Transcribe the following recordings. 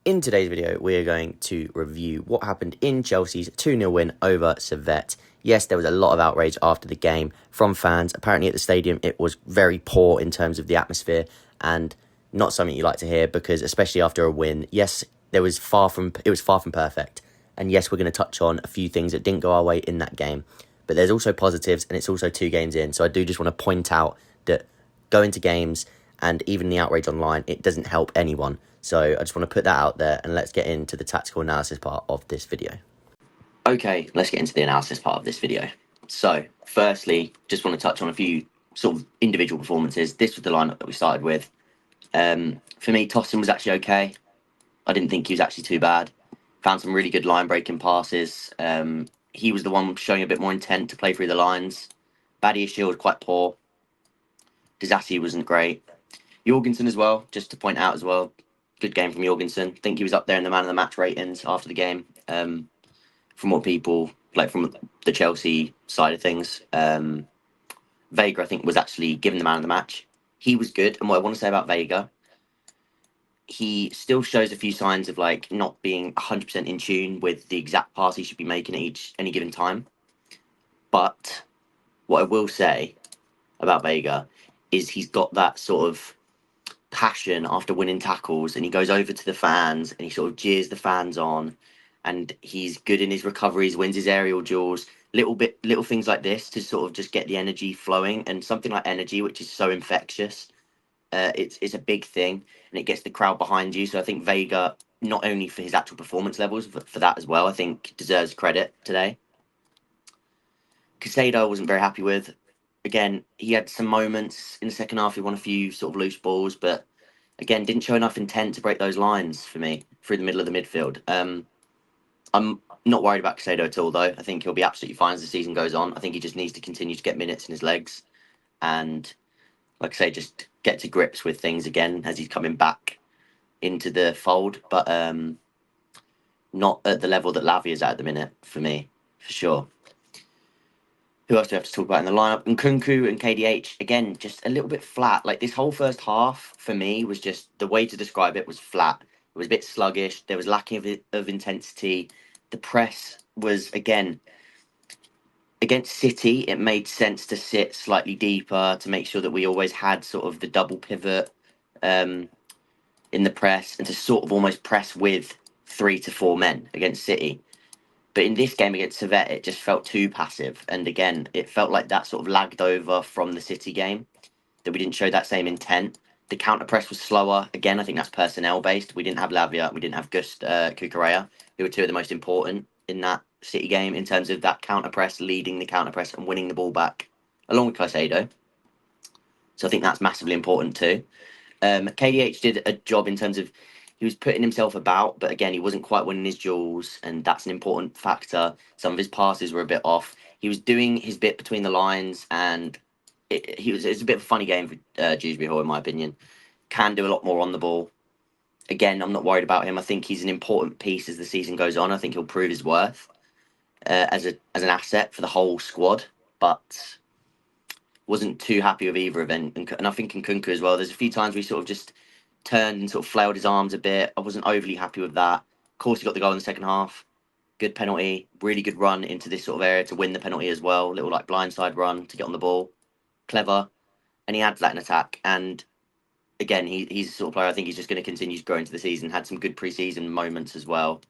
In today's video, we are going to review what happened in Chelsea's 2-0 win over Servette. Yes, there was a lot of outrage after the game from fans. Apparently at the stadium, it was very poor in terms of the atmosphere and not something you like to hear because especially after a win, yes, it was far from perfect. And yes, we're going to touch on a few things that didn't go our way in that game. But there's also positives and it's also 2 games in. So I do just want to point out that going to games and even the outrage online, it doesn't help anyone. So I just want to put that out there and let's get into the tactical analysis part of this video. Okay, let's get into the analysis part of this video. So firstly, just want to touch on a few sort of individual performances. This was the lineup that we started with. For me, Tosin was actually okay. I didn't think he was actually too bad. Found some really good line-breaking passes. He was the one showing a bit more intent to play through the lines. Badiashile was quite poor. Disasi wasn't great. Jorgensen as well, just to point out as well. Good game from Jorgensen. I think he was up there in the man of the match ratings after the game. From what people like from the Chelsea side of things, Vega I think was actually given the man of the match. He was good, and what I want to say about Vega, he still shows a few signs of like not being 100% in tune with the exact pass he should be making at any given time. But what I will say about Vega is he's got that sort of passion after winning tackles, and he goes over to the fans and he sort of jeers the fans on, and he's good in his recoveries, wins his aerial duels, little things like this to sort of just get the energy flowing. And something like energy, which is so infectious, it's a big thing, and it gets the crowd behind you. So I think Vega, not only for his actual performance levels, but for that as well, I think deserves credit today. Casado I wasn't very happy with. Again, he had some moments in the second half. He won a few sort of loose balls, but again, didn't show enough intent to break those lines for me through the middle of the midfield. I'm not worried about Casado at all, though. I think he'll be absolutely fine as the season goes on. I think he just needs to continue to get minutes in his legs and, like I say, just get to grips with things again as he's coming back into the fold, but not at the level that Lavia is at the minute for me, for sure. Who else do we have to talk about in the lineup? And Nkunku and KDH, again, just a little bit flat. Like this whole first half, for me, was just, the way to describe it was flat. It was a bit sluggish. There was lacking of intensity. The press was, again, against City, it made sense to sit slightly deeper to make sure that we always had sort of the double pivot in the press and to sort of almost press with 3 to 4 men against City. But in this game against Servette, it just felt too passive. And again, it felt like that sort of lagged over from the City game, that we didn't show that same intent. The counter press was slower. Again, I think that's personnel based. We didn't have Lavia, we didn't have Guus Cucurella, who were 2 of the most important in that City game in terms of that counter press, leading the counter press and winning the ball back, along with Caicedo. So I think that's massively important too. KDH did a job in terms of he was putting himself about, but again, he wasn't quite winning his duels, and that's an important factor. Some of his passes were a bit off. He was doing his bit between the lines, and it was a bit of a funny game for Dewsbury Hall, in my opinion. Can do a lot more on the ball. Again, I'm not worried about him. I think he's an important piece as the season goes on. I think he'll prove his worth as an asset for the whole squad, but wasn't too happy with either of them. And I think in Nkunku as well, there's a few times we sort of just turned and sort of flailed his arms a bit. I wasn't overly happy with that. Of course, he got the goal in the second half. Good penalty, really good run into this sort of area to win the penalty as well. Little like blindside run to get on the ball. Clever. And he adds that in attack. And again, he's a sort of player I think he's just going to continue to grow into the season. Had some good pre-season moments as well.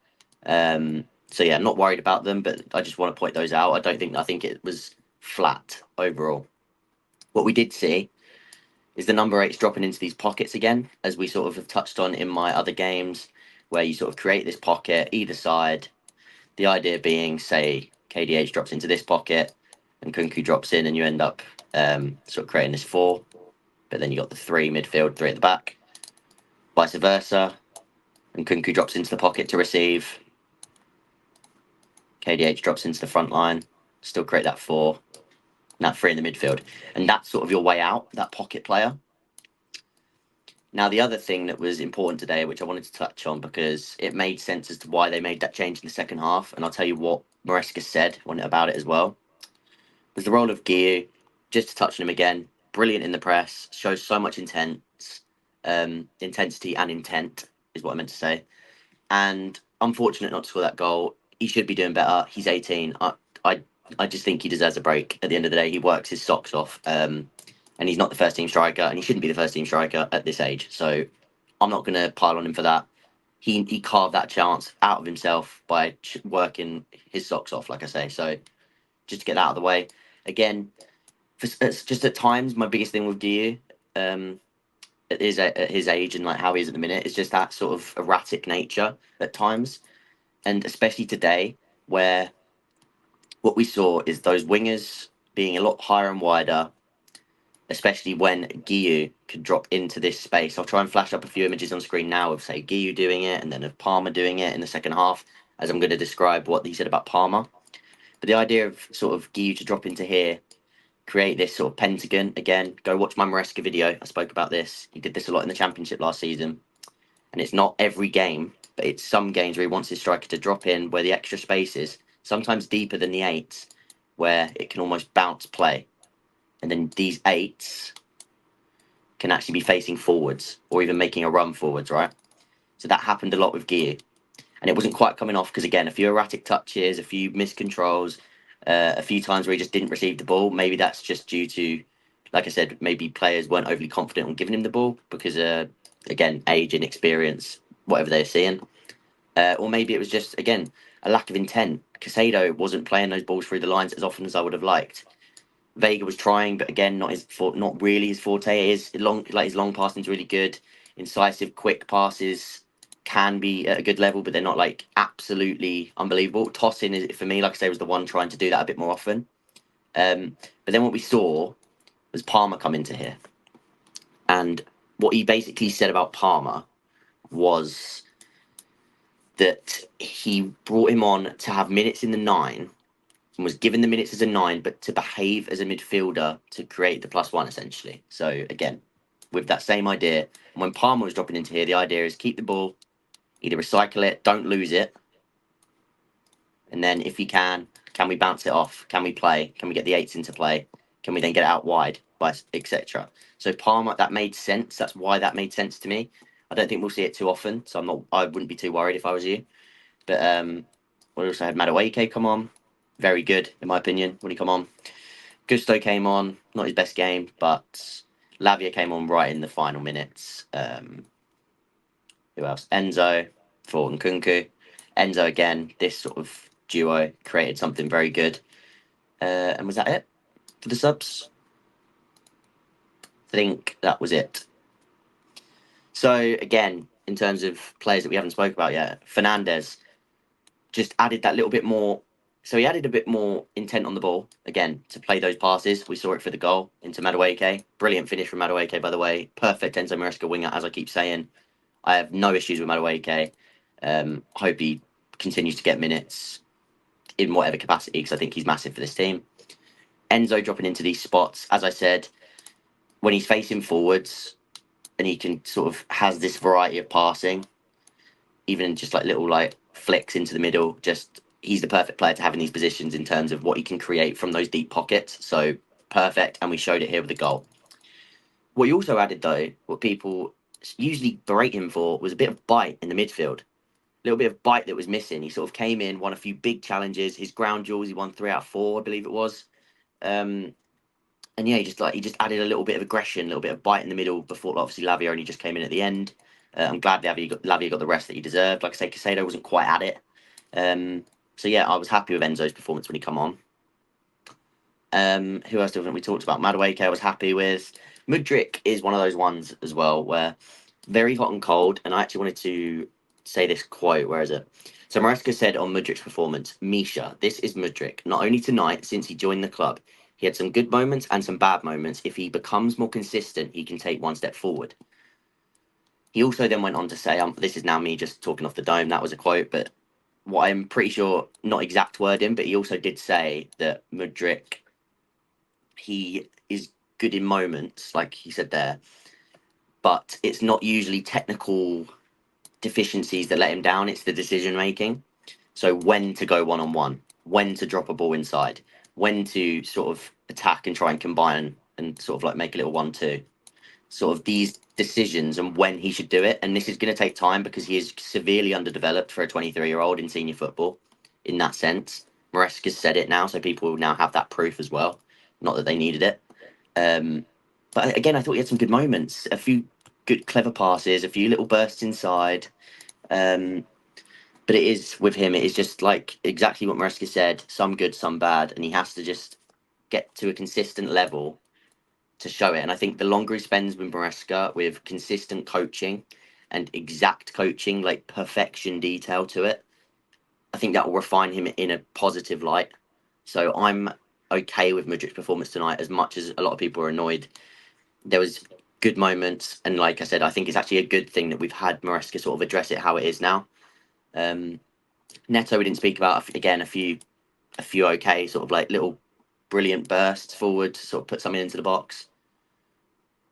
So yeah, not worried about them, but I just want to point those out. I think it was flat overall. What we did see is the number 8s dropping into these pockets again, as we sort of have touched on in my other games, where you sort of create this pocket either side. The idea being, say, KDH drops into this pocket and Nkunku drops in, and you end up sort of creating this 4. But then you got the 3 midfield, 3 at the back. Vice versa. And Nkunku drops into the pocket to receive. KDH drops into the front line. Still create that 4. Now 3 in the midfield. And that's sort of your way out, that pocket player. Now, the other thing that was important today, which I wanted to touch on because it made sense as to why they made that change in the second half, and I'll tell you what Maresca said about it as well, was the role of Guus. Just to touch on him again, brilliant in the press, shows so much intensity and intent, is what I meant to say. and unfortunate not to score that goal. He should be doing better. He's 18. I, I just think he deserves a break. At the end of the day, he works his socks off, and he's not the first team striker, and he shouldn't be the first team striker at this age. So I'm not going to pile on him for that. He carved that chance out of himself by working his socks off, like I say. So just to get that out of the way, again, it's just at times my biggest thing with Guus, at his age and like how he is at the minute, is just that sort of erratic nature at times, and especially today, where what we saw is those wingers being a lot higher and wider, especially when Guus could drop into this space. I'll try and flash up a few images on screen now of, say, Guus doing it and then of Palmer doing it in the second half, as I'm going to describe what he said about Palmer. But the idea of sort of Guus to drop into here, create this sort of pentagon, again, go watch my Maresca video. I spoke about this. He did this a lot in the Championship last season. And it's not every game, but it's some games where he wants his striker to drop in where the extra space is, sometimes deeper than the eights, where it can almost bounce play. And then these eights can actually be facing forwards or even making a run forwards, right? So that happened a lot with Guus. And it wasn't quite coming off because, again, a few erratic touches, a few miscontrols, a few times where he just didn't receive the ball. Maybe that's just due to, like I said, maybe players weren't overly confident on giving him the ball because, again, age, inexperience, whatever they're seeing. Or maybe it was just, again, a lack of intent. Casado wasn't playing those balls through the lines as often as I would have liked. Vega was trying, but again, not really his forte. His long passing is really good. Incisive, quick passes can be at a good level, but they're not like absolutely unbelievable. Tossing is, for me, like I say, was the one trying to do that a bit more often. But then what we saw was Palmer come into here, and what he basically said about Palmer was that he brought him on to have minutes in the nine and was given the minutes as a nine, but to behave as a midfielder to create the +1 essentially. So again, with that same idea, when Palmer was dropping into here, the idea is keep the ball, either recycle it, don't lose it, and then if you can we bounce it off? Can we play? Can we get the eights into play? Can we then get it out wide, by etc. So Palmer, that made sense. That's why that made sense to me. I don't think we'll see it too often, so I wouldn't be too worried if I was you. But we also had Madueke come on, very good in my opinion when he come on. Gusto came on, not his best game, but Lavia came on right in the final minutes. Who else? Enzo for Nkunku. Enzo again, this sort of duo created something very good. And was that it for the subs? I think that was it. So again, in terms of players that we haven't spoke about yet, Fernandez just added that little bit more. So he added a bit more intent on the ball, again, to play those passes. We saw it for the goal into Madueke. Brilliant finish from Madueke, by the way. Perfect Enzo Maresca winger, as I keep saying. I have no issues with Madueke. Hope he continues to get minutes in whatever capacity, because I think he's massive for this team. Enzo dropping into these spots, as I said, when he's facing forwards and he can sort of has this variety of passing, even just like little like flicks into the middle, just he's the perfect player to have in these positions in terms of what he can create from those deep pockets. So perfect, and we showed it here with the goal. What he also added, though, what people usually berate him for, was a bit of bite in the midfield. A little bit of bite that was missing. He sort of came in, won a few big challenges. His ground duels, he won 3 out of 4, I believe it was. And yeah, he just added a little bit of aggression, a little bit of bite in the middle before obviously Lavia only just came in at the end. I'm glad Lavia got the rest that he deserved. Like I say, Casado wasn't quite at it. So yeah, I was happy with Enzo's performance when he come on. Who else haven't we talked about? Madueke I was happy with. Mudryk is one of those ones as well where very hot and cold. And I actually wanted to say this quote. Where is it? So Maresca said on Mudryk's performance, Misha, this is Mudryk. Not only tonight, since he joined the club, he had some good moments and some bad moments. If he becomes more consistent, he can take one step forward. He also then went on to say, this is now me just talking off the dome. That was a quote, but what I'm pretty sure, not exact wording, but he also did say that Mudryk, he is good in moments, like he said there, but it's not usually technical deficiencies that let him down. It's the decision making. So when to go one-on-one, when to drop a ball inside, when to sort of attack and try and combine and sort of like make a little 1-2. Sort of these decisions and when he should do it. And this is going to take time because he is severely underdeveloped for a 23-year-old in senior football in that sense. Maresca's said it now, so people now have that proof as well. Not that they needed it. But again, I thought he had some good moments, a few good, clever passes, a few little bursts inside. But it is with him, it is just like exactly what Maresca said, some good, some bad. And he has to just get to a consistent level to show it. And I think the longer he spends with Maresca, with consistent coaching and exact coaching, like perfection detail to it, I think that will refine him in a positive light. So I'm okay with Mudrik's performance tonight, as much as a lot of people are annoyed. There was good moments, and like I said, I think it's actually a good thing that we've had Maresca sort of address it how it is now. Neto, we didn't speak about, again, a few okay sort of like little brilliant bursts forward to sort of put something into the box.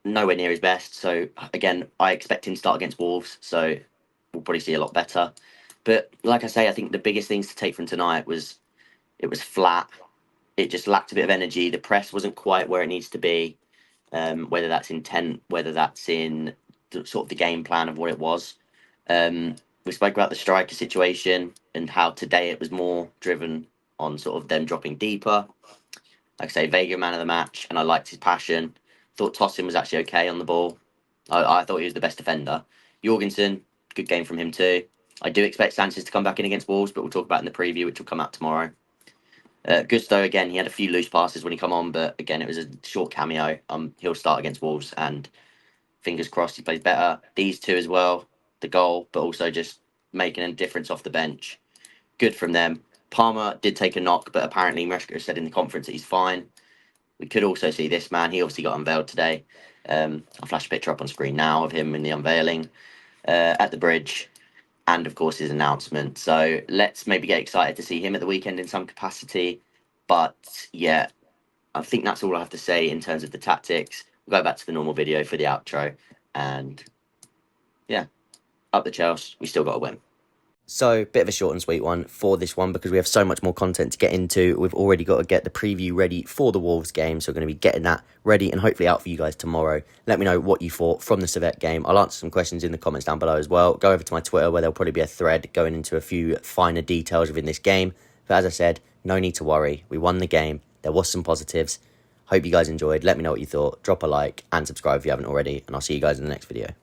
Nowhere near his best. So again, I expect him to start against Wolves, so we'll probably see a lot better. But like I say, I think the biggest things to take from tonight was it was flat. It just lacked a bit of energy. The press wasn't quite where it needs to be. Whether that's intent, whether that's in sort of the game plan of what it was. We spoke about the striker situation and how today it was more driven on sort of them dropping deeper. Like I say, Vega man of the match, and I liked his passion. Thought Tosin was actually okay on the ball. I thought he was the best defender. Jorgensen, good game from him too. I do expect Sanchez to come back in against Wolves, but we'll talk about in the preview, which will come out tomorrow. Gusto, again, he had a few loose passes when he come on, but again, it was a short cameo. He'll start against Wolves, and fingers crossed he plays better. These two as well, the goal, but also just making a difference off the bench. Good from them. Palmer did take a knock, but apparently Maresca said in the conference that he's fine. We could also see this man. He obviously got unveiled today. I'll flash a picture up on screen now of him in the unveiling at the bridge, and of course his announcement. So let's maybe get excited to see him at the weekend in some capacity. But yeah, I think that's all I have to say in terms of the tactics. We'll go back to the normal video for the outro, and yeah, up the Chelsea. We still got to win. So, bit of a short and sweet one for this one because we have so much more content to get into. We've already got to get the preview ready for the Wolves game, so we're going to be getting that ready and hopefully out for you guys tomorrow. Let me know what you thought from the Servette game. I'll answer some questions in the comments down below as well. Go over to my Twitter where there'll probably be a thread going into a few finer details within this game. But as I said, no need to worry. We won the game. There was some positives. Hope you guys enjoyed. Let me know what you thought. Drop a like and subscribe if you haven't already, and I'll see you guys in the next video.